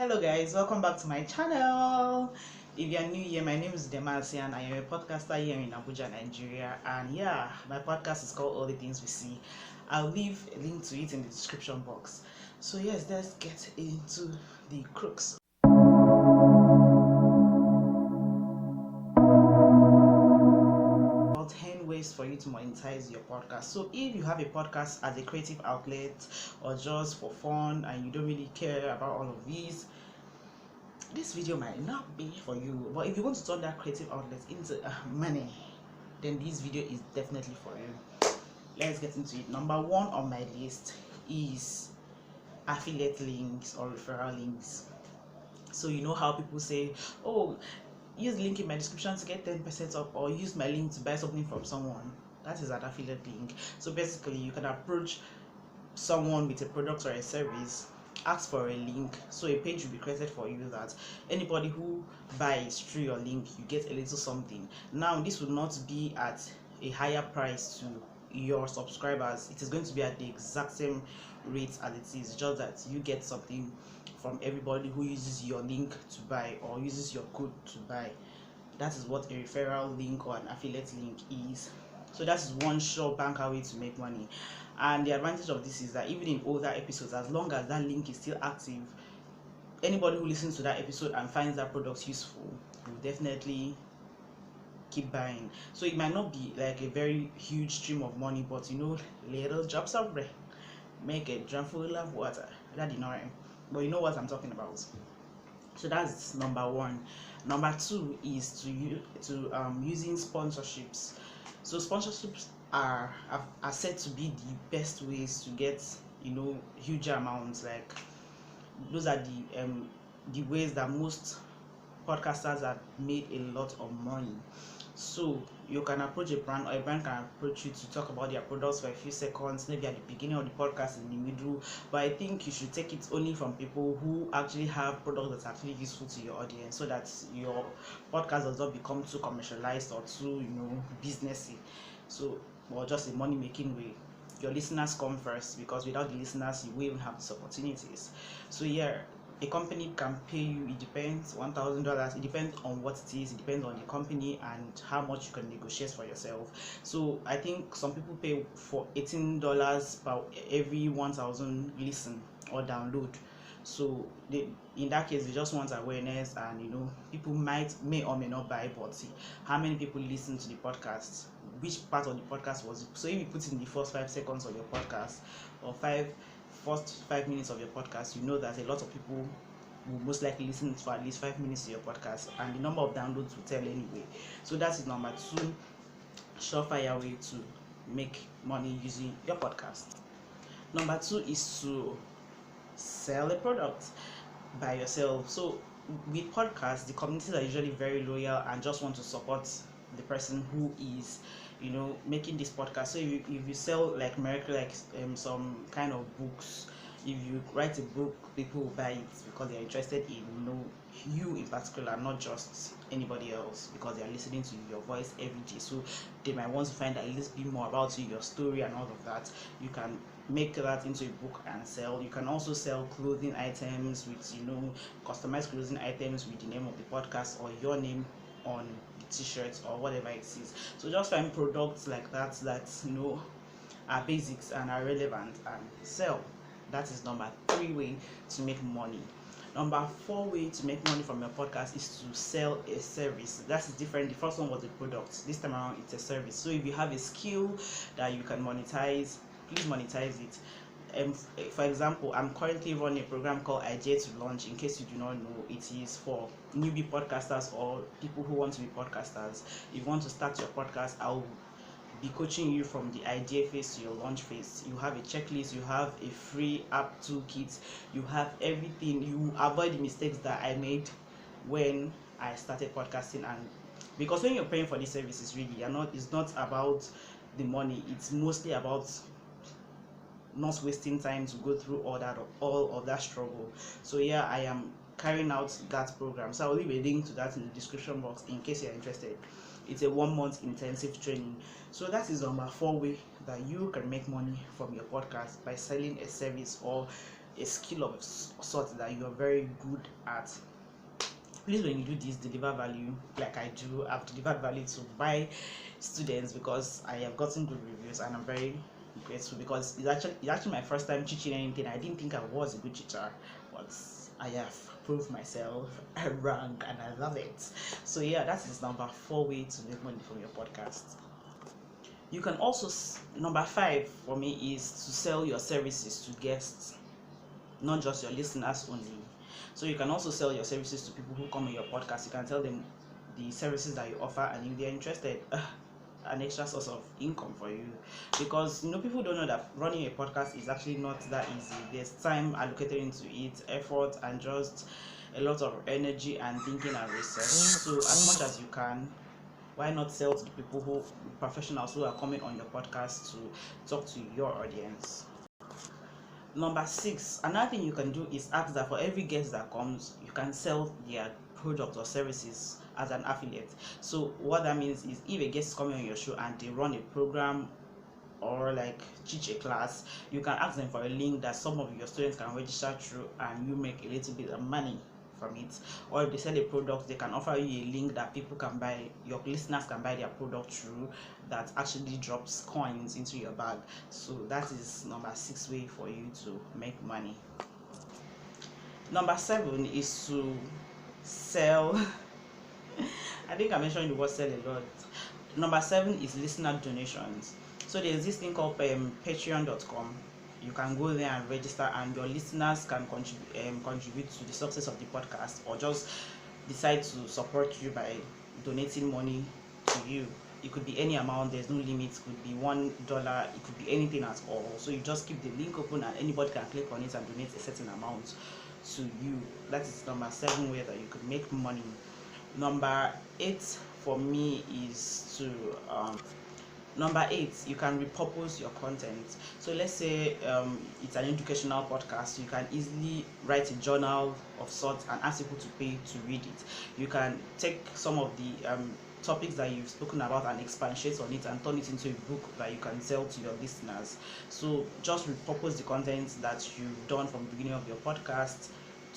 Hello guys, welcome back to my channel. If you are new here, my name is Udeme and I am a podcaster here in Abuja, Nigeria. And yeah, my podcast is called All the Things We See. I'll leave a link to it in the description box. So yes, let's get into the crux. About 10 ways for you to monetize your podcast. So if you have a podcast as a creative outlet or just for fun and you don't really care about all of these, this video might not be for you. But if you want to turn that creative outlet into money, then this video is definitely for you. Let's get into it. Number one on my list is affiliate links or referral links. So you know how people say, oh, use the link in my description to get 10% off, or use my link to buy something from someone. That is an affiliate link. So basically you can approach someone with a product or a service, ask for a link, so a page will be created for you that anybody who buys through your link, you get a little something. Now this will not be at a higher price to your subscribers. It is going to be at the exact same rate as it is, just that you get something from everybody who uses your link to buy or uses your code to buy. That is what a referral link or an affiliate link is. So that is one sure banker way to make money. And the advantage of this is that even in older episodes, as long as that link is still active, anybody who listens to that episode and finds that product useful will definitely keep buying. So it might not be like a very huge stream of money, but you know, little drops of rain make a drum full of water. That did not rhyme, but you know what I'm talking about. So that's number one. Number two is using sponsorships. So sponsorships are said to be the best ways to get, you know, huge amounts. Like those are the ways that most podcasters have made a lot of money. So you can approach a brand, or a brand can approach you to talk about their products for a few seconds, maybe at the beginning of the podcast, in the middle. But I think you should take it only from people who actually have products that's actually useful to your audience, so that your podcast does not become too commercialized or too, you know, businessy. So, or just a money making way. Your listeners come first, because without the listeners you won't have these opportunities. So yeah, a company can pay you, it depends, $1,000. It depends on what it is, it depends on the company and how much you can negotiate for yourself. So I think some people pay for $18 per every 1,000 listen or download. So in that case, they just want awareness, and you know, people may or may not buy, but see how many people listen to the podcast, which part of the podcast was it. So if you put in the first 5 seconds of your podcast, or first 5 minutes of your podcast, you know that a lot of people will most likely listen for at least 5 minutes to your podcast, and the number of downloads will tell anyway. So that is number two surefire way to make money using your podcast. Number two is to sell a product by yourself. So with podcasts, the communities are usually very loyal and just want to support the person who is, you know, making this podcast. So if you sell like miracle, like some kind of books, if you write a book, people will buy it because they're interested in, you know, you in particular, not just anybody else, because they are listening to your voice every day. So they might want to find out a little bit more about you, your story and all of that. You can make that into a book and sell. You can also sell clothing items with, you know, customized clothing items with the name of the podcast or your name on the t-shirts or whatever it is. So just find products like that you know are basics and are relevant and sell. That is number three way to make money. Number four way to make money from your podcast is to sell a service. That is different. The first one was a product. This time around, it's a service. So if you have a skill that you can monetize, please monetize it. For example, I'm currently running a program called Idea to Launch. In case you do not know, it is for newbie podcasters or people who want to be podcasters. If you want to start your podcast, I'll be coaching you from the idea phase to your launch phase. You have a checklist, you have a free app toolkit, you have everything. You avoid the mistakes that I made when I started podcasting. And because when you're paying for these services, really, it's not about the money, it's mostly about not wasting time to go through all of that struggle. So yeah, I am carrying out that program, so I'll leave a link to that in the description box in case you're interested. It's a 1-month intensive training. So that is number four way that you can make money from your podcast, by selling a service or a skill of sort that you're very good at. Please, when you do this, deliver value like I do. I've delivered value to my students because I have gotten good reviews, and I'm very grateful because it's actually my first time teaching anything. I didn't think I was a good teacher, but I have proved myself wrong, and I love it. So yeah, that is number 4 way to make money from your podcast. You can also, number 5 for me is to sell your services to guests, not just your listeners only. So you can also sell your services to people who come in your podcast. You can tell them the services that you offer, and if they're interested, an extra source of income for you. Because people don't know that running a podcast is actually not that easy. There's time allocated into it, effort, and just a lot of energy and thinking and research. So as much as you can, why not sell to the people professionals who are coming on your podcast to talk to your audience? Number 6, another thing you can do is ask that for every guest that comes, you can sell their product or services as an affiliate. So what that means is, if a guest is coming on your show and they run a program or like teach a class, you can ask them for a link that some of your students can register through, and you make a little bit of money from it. Or if they sell a product, they can offer you a link that people can buy, your listeners can buy their product through, that actually drops coins into your bag. So that is number 6 way for you to make money. Number 7 is to sell. I think I mentioned the word sell a lot. Number 7 is listener donations. So there's this thing called patreon.com. You can go there and register, and your listeners can contribute to the success of the podcast, or just decide to support you by donating money to you. It could be any amount, there's no limit. It could be $1, it could be anything at all. So you just keep the link open, and anybody can click on it and donate a certain amount to you. That is number 7 way that you could make money. Number 8 for me is to Number 8, you can repurpose your content. So let's say it's an educational podcast. You can easily write a journal of sorts and ask people to pay to read it. You can take some of the topics that you've spoken about and expatiate on it and turn it into a book that you can sell to your listeners. So just repurpose the content that you've done from the beginning of your podcast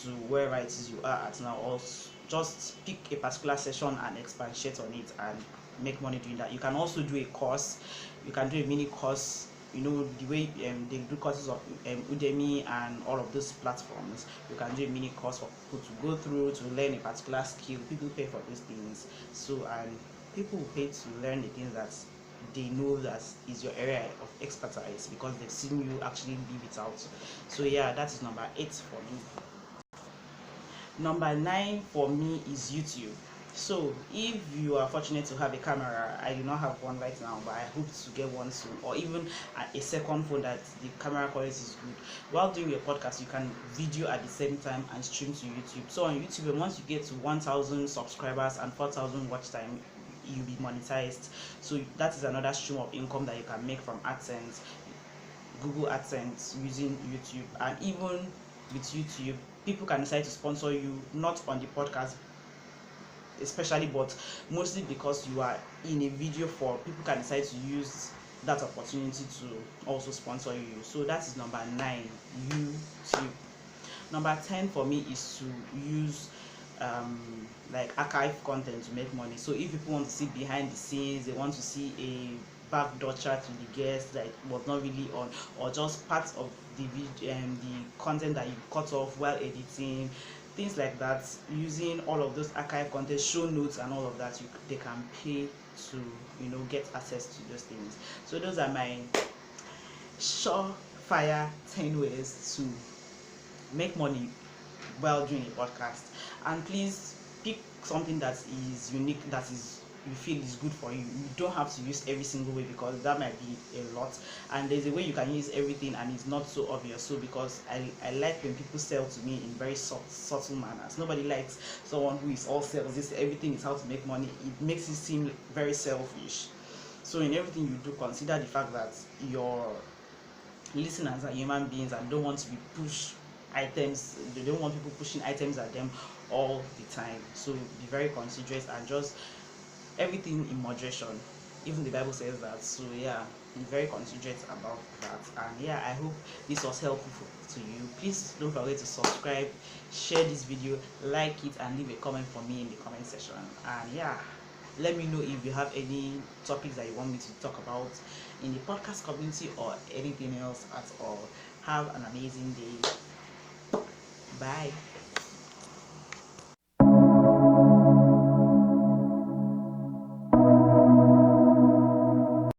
to wherever it is you are at now, or just pick a particular session and expatiate on it and make money doing that. You can also do a course. You can do a mini course, the way they do courses of Udeme and all of those platforms. You can do a mini course for people to go through to learn a particular skill. People pay for these things, so and people will pay to learn the things that they know that is your area of expertise, because they've seen you actually live it out. So yeah, that is number 8 for me. Number 9 for me is YouTube. So if you are fortunate to have a camera, I do not have one right now, but I hope to get one soon, or even a second phone that the camera quality is good. While doing your podcast, you can video at the same time and stream to YouTube. So on YouTube, once you get to 1,000 subscribers and 4,000 watch time, you'll be monetized. So that is another stream of income that you can make from AdSense, Google AdSense, using YouTube. And even with YouTube, people can decide to sponsor you, not on the podcast especially, but mostly because you are in a video form. People can decide to use that opportunity to also sponsor you. So that is number 9, YouTube. Number 10 for me is to use like archive content to make money. So if people want to see behind the scenes, they want to see a backdoor chat to the guest that was not really on, or just parts of the video and the content that you cut off while editing, things like that, using all of those archive content, show notes and all of that, they can pay to get access to those things. So those are my surefire 10 ways to make money while doing a podcast. And please pick something that is unique, that is you feel is good for you. You don't have to use every single way, because that might be a lot, and there's a way you can use everything and it's not so obvious. So because I like when people sell to me in very subtle manners. Nobody likes someone who is all sales, this everything is how to make money. It makes it seem very selfish. So in everything you do, consider the fact that your listeners are human beings and don't want to be pushed items. They don't want people pushing items at them all the time. So be very considerate and just everything in moderation. Even the Bible says that. So yeah, be very considerate about that. And yeah, I hope this was helpful to you. Please don't forget to subscribe, share this video, like it, and leave a comment for me in the comment section. And yeah, let me know if you have any topics that you want me to talk about in the podcast community or anything else at all. Have an amazing day. Bye.